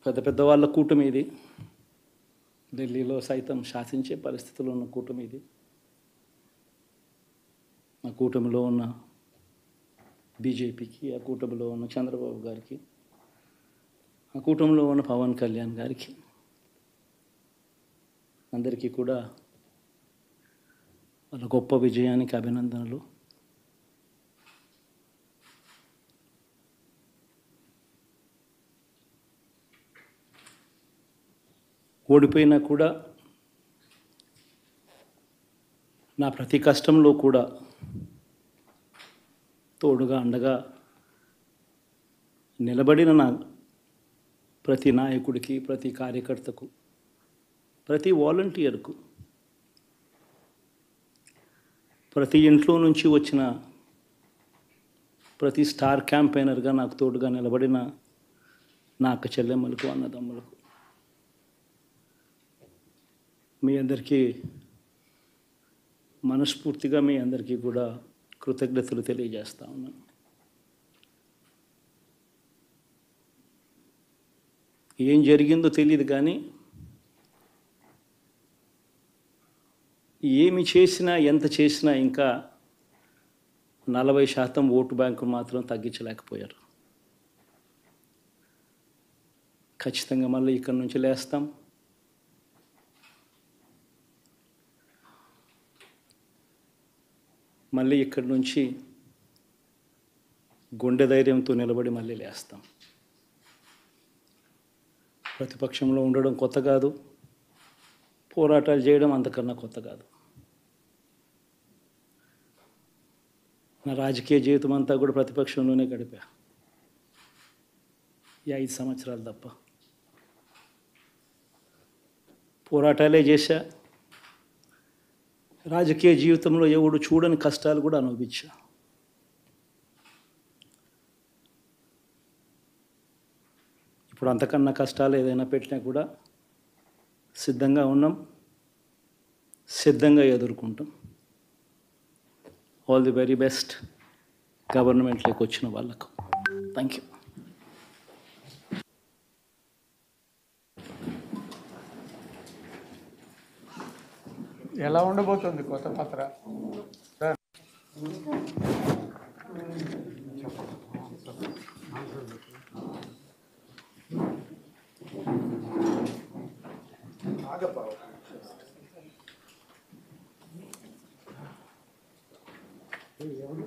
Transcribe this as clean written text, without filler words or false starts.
పెద్ద పెద్ద వాళ్ళ కూటమి ఇది. ఢిల్లీలో సైతం శాసించే పరిస్థితుల్లో ఉన్న కూటమి ఇది. ఆ కూటమిలో ఉన్న బీజేపీకి, ఆ కూటమిలో ఉన్న చంద్రబాబు గారికి, ఆ కూటమిలో ఉన్న పవన్ కళ్యాణ్ గారికి అందరికీ కూడా వాళ్ళ గొప్ప విజయానికి అభినందనలు. ఓడిపోయినా కూడా నా ప్రతి కష్టంలో కూడా తోడుగా అండగా నిలబడిన నా ప్రతి నాయకుడికి, ప్రతి కార్యకర్తకు, ప్రతి వాలంటీర్కు, ప్రతి ఇంట్లో నుంచి వచ్చిన ప్రతి స్టార్ క్యాంపెయినర్గా నాకు తోడుగా నిలబడిన నా అక్క చెల్లెమ్మలకు, అన్నదమ్ములకు, మీ అందరికీ మనస్ఫూర్తిగా మీ అందరికీ కూడా కృతజ్ఞతలు తెలియజేస్తా ఉన్నాను. ఏం జరిగిందో తెలియదు కానీ ఏమి చేసినా, ఎంత చేసినా ఇంకా 40% ఓటు బ్యాంకు మాత్రం తగ్గించలేకపోయారు. ఖచ్చితంగా మళ్ళీ ఇక్కడి నుంచి లేస్తాం. మళ్ళీ ఇక్కడి నుంచి గుండె ధైర్యంతో నిలబడి మళ్ళీ లేస్తాం. ప్రతిపక్షంలో ఉండడం కొత్త కాదు, పోరాటాలు చేయడం అంతకన్నా కొత్త కాదు. నా రాజకీయ జీవితం అంతా కూడా ప్రతిపక్షంలోనే గడిపా, ఈ 5 సంవత్సరాలు తప్ప. పోరాటాలే చేశా. రాజకీయ జీవితంలో ఎవడు చూడని కష్టాలు కూడా అనుభవించా. ఇప్పుడు అంతకన్నా కష్టాలు ఏదైనా పెట్టినా కూడా సిద్ధంగా ఉన్నాం, సిద్ధంగా ఎదుర్కొంటాం. ఆల్ ది వెరీ బెస్ట్ గవర్నమెంట్లోకి వచ్చిన వాళ్ళకు. Thank you. ఎలా ఉండబోతుంది కొత్త పత్ర? సార్ ఎవరు